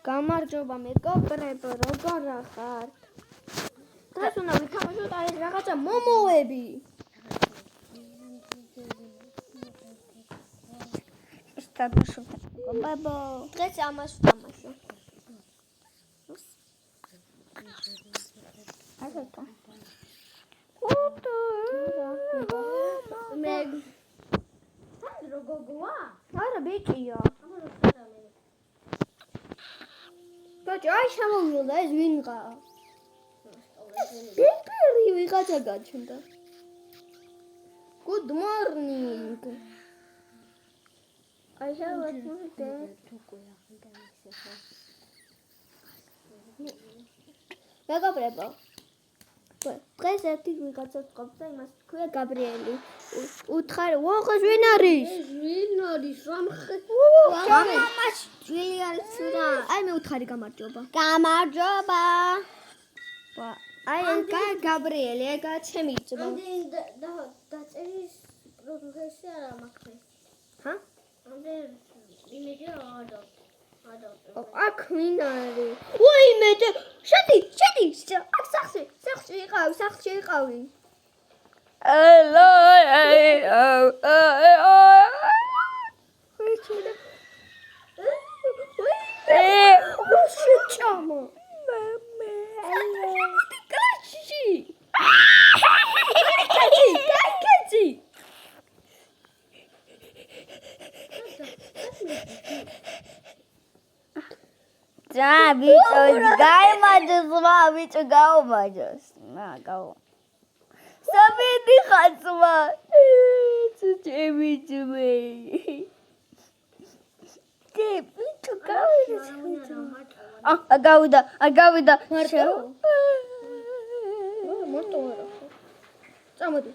გამარჯობა მეგობრებო, როგორ ხარ? დღეს უნდა ვითამაშოთ აი რაღაცა მომოები. სტატუსი მეგობრებო. დღეს ამას ვთამაშო. ასეთა. მე როგორია? არა ბიჭია. ბიჭი, აი შემოვიდა ეს ვინღა? იმპერი ვიღაცა გაჩნდა. Good morning. აი შევასმოდე. მეგობრებო. დღეს ერთი ვიღაცა ყოფდა, იმას თქვია გაბრიელი. უთხარი, ოღონდ ვინ არის? ეს ვინ არის? მამას ძველი არის რა. აი მე უთხარი გამარჯობა. გამარჯობა. აი გაბრიელი, ეგა ჩემი ძმა. დაწერის პროგრესი არ მაქვს. ჰა? ამდე იმედი არა. აქ ვინ არის? ვაიმე, შედი, აქ სახში იყავი. Hello. Чама. Качи. Ja, bicho, bicho, gaumajos. Na, gau. Sabedi khatsma. Bicho. Bicho, agavida. Motora. Წამოდი.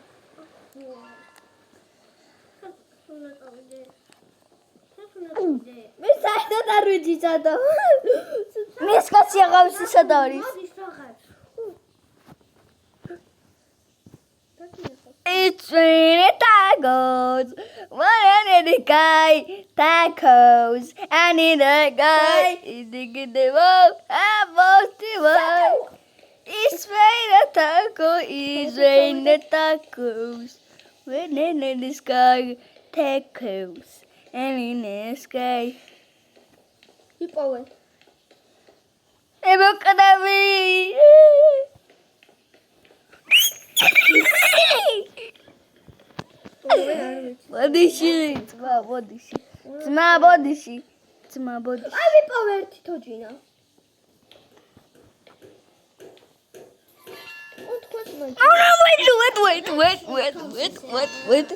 მე საერთოდ არ ვიცი სადა. მის კაცი აღავს სადა არის. It's raining tacos. One in the guy tacos. And in the guy in the wall. It's raining tacos. It's raining tacos. When in the sky tacos. And in the sky. იპოვე. Ebo kadavi. Bodishi. აი ვიპოვე ერთი თოჯინა. Wait.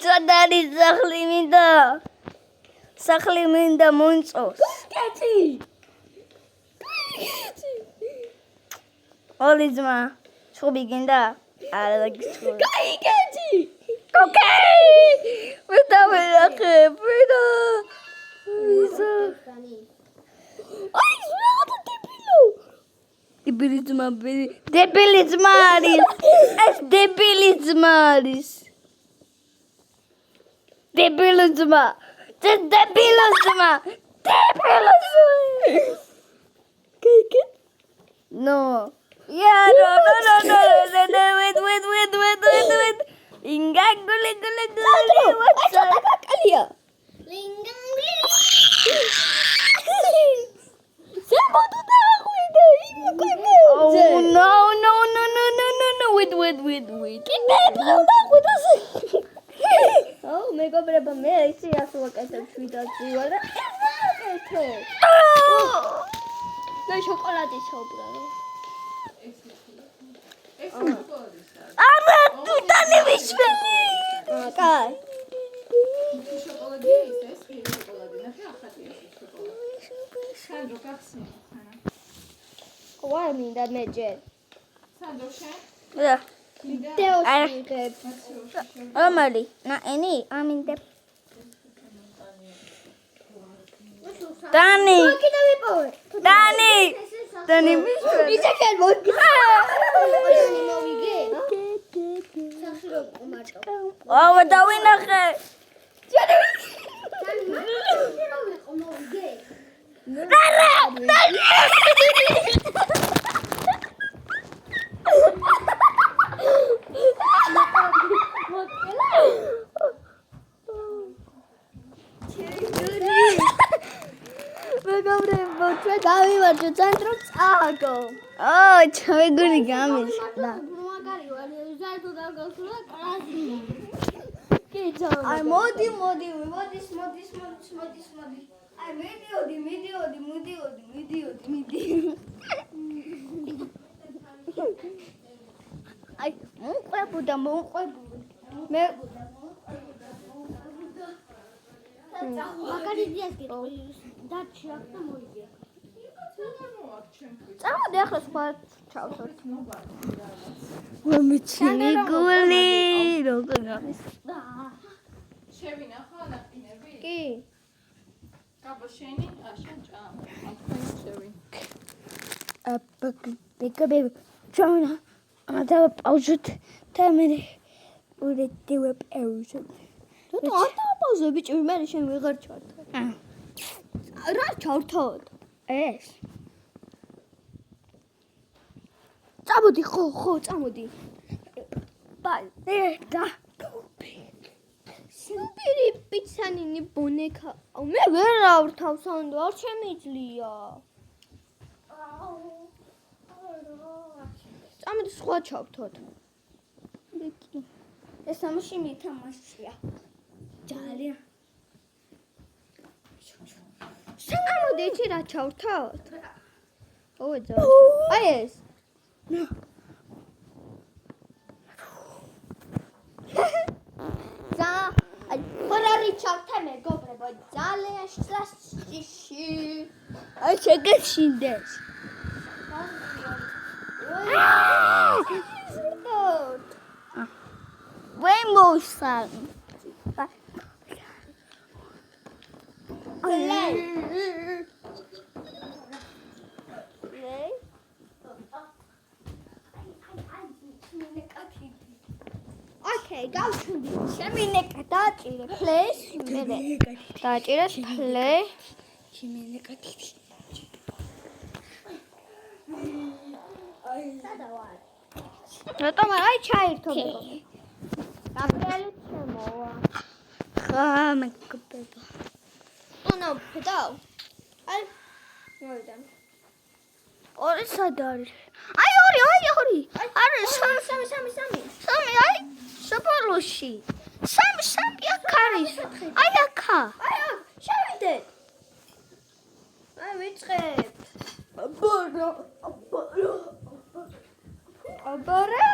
Zadari Sakhli minda munsos. Olizma. Shobiginda. I like school. Okay. Without Debilisma. No. Yeah, no. Wait. Inga gule. What's up? Oh, no. Wait. აუ მეგობრებო, მე ისე ასვაკეთებ შვიდაცი ვარ და აკეთო. მე შოკოლადი ჩაუბრა რა. არა, თვითონ ვიშველი. კაი. შოკოლადი ეს შოკოლადი ნახე ახალია შოკოლადი. სანდრო გახსნი. ვარ მინდა მე ჯერ. სანდრო შენ? და ვიდეოს ვიღებ. Amali, na any, I mean the Dani. კიდე ვიპოვე. Dani. Dani მიშვე. ისე მოდი. ოჯანი მოვიგე. სახში რო ყმარტო. ავა დავინახე. ჯანი რო მოვიგე. Rara. მეგობრებო, ჩვენ გავიმარჯვე ცენტრო წააგო. ჩავეგული გამიშდა. მაგარი ვარ, საერთოდ არ გავსულა კრაზი. კი, ძაო. აი მოდი. აი მიდიოდი. აი მომყვებოდა. მე მაგარი დიას გიყო. დაჩი აქ და მოიგე. წამოდი ახლა სხვა ჩავსვათ. მომიჩინე გული როგორ არის? შევინახო ანაყინები? კი. გაბო შენი, შენ ჭამ. ამ შევინ. ბეკაბე ჩავნა. ამადა პაუზით და მე უდევ პაუზით. რატო არ დააპაუზე ბიჭი, მე შენ ვეღარ ჩავთო. რა ჩავთოთ? ეს წამოდი, ხო, წამოდი. და სიმპირი პიცანინი ბონეკა. მე ვერავ თავსანდო, არ შემიძლია. წამოდი სხვა ჩავთოთ. ეს სამში მითამაშია. ძალიან წამოდი, იცი რა ჩავთოთ? ოღონდ. აი ეს. ფერარი ჩავთა მეგობრებო, ძალიან შლასში. აი შეგეშინდეს. Rainbow sun. Okay, გავჩვდი. შემინეკა დააჭირე play. დააჭირე play. შემინეკა დიდი. რატომ აი ჩაერთო მეგობრო. გაბრიელი შემოვა. ხა მეგობრებო. უნდა ვფედავ. აი მოვიდა. ორი სად არის? აი ორი. არა სამი. აი საბოლოოში. სამი აქ არის. აი აქა. აი შევიდე. აი ვიწყებ. აბარა.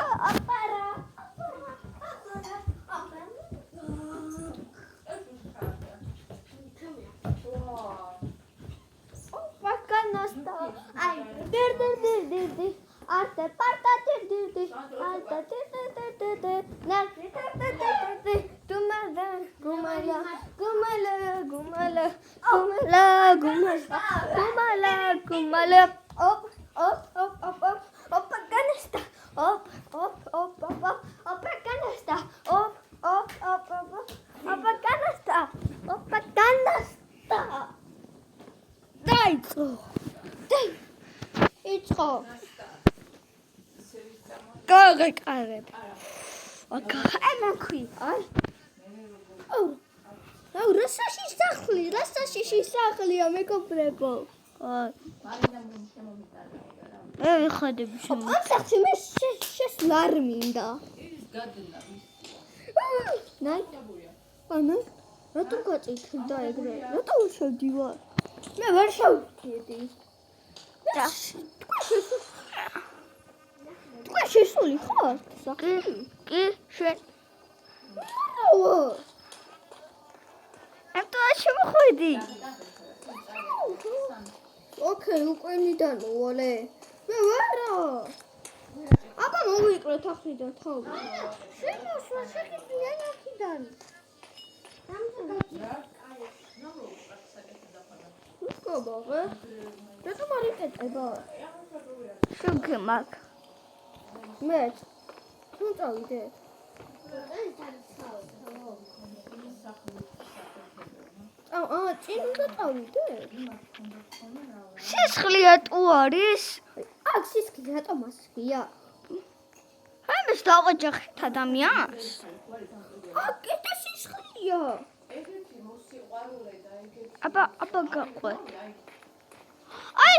Паканаста. Ай, дир. Арте парта дир. Арте дир. На. Гумала. Оп. Паканаста. Оп. Паканаста. Оп. Паканаста. დაიწყო. იწყო. გაგეკარებ. აკაენაქვი. აი. აუ, რასაში სახლია მეგობრებო. აი. მარინა შემომიტანე. მე ვიხადები შემო. ამ სახლში მე შესვლა არ მინდა. ის გადნა ის. ნაი. ანა. რატომ გაწითლდა ეგრე? რატომ შევდივარ? მე ვერ შევდიდი. თქვა შესული ხარ? კი, შენ. აუ. აბა შემოხვედი. ოკეი, უკენიდან ვალე. მე ვარა. აბა მოვიკრეთ ახრიდან თავი. შემოსვა შეგიძლია აქედან. ბაბა. რატომ არ იკეთება? შუქი მაქვს. მე თუ წავიდე. წინ უნდა წავიდე? სისხლია თუ არის? აქ სისხლი რატომ ასხია? ამას დავაჯახეთ ადამიანს. აქ კიდე სისხლია. აბა გაყვეთ. აი,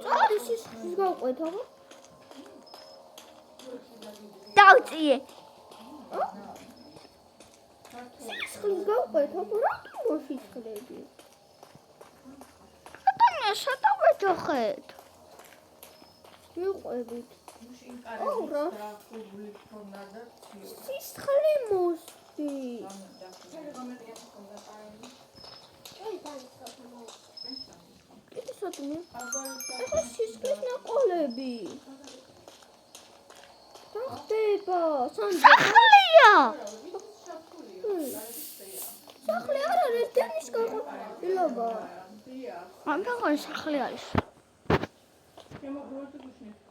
წავდი სისხლის გავყვეთ, აბა. დავწიე. სისხლის გავყვეთ, აბა, რატომ სისხლები? ადამიანს დავაჯახეთ. ვიყვებით. რა? სისხლი მოსდი. კიდე სათმე. ეხლა სისხლის ნაყოლები. რა ხდება? სახლია. სახლი არ არის, დენის გაყოლება. ამბაღან სახლი არის.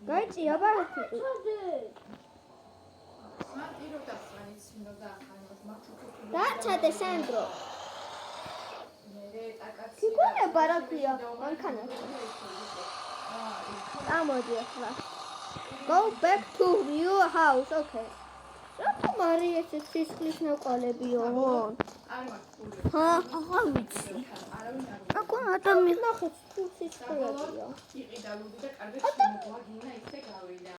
გაიწი, აბა. დაჩადე სანდრო. გიგონება რა ქვია მანქანაში. ამოდი ახლა. Go back to your house, okay. რატომ არის ეს სისხლის ნაყოლებიო? ჰა, ახლა ვიცი. აკონ ადამიანი ნახეთ, თუ სისხლია. იყიდა ლუდი და კარგად შემოგვაგინა ისე გავიდა.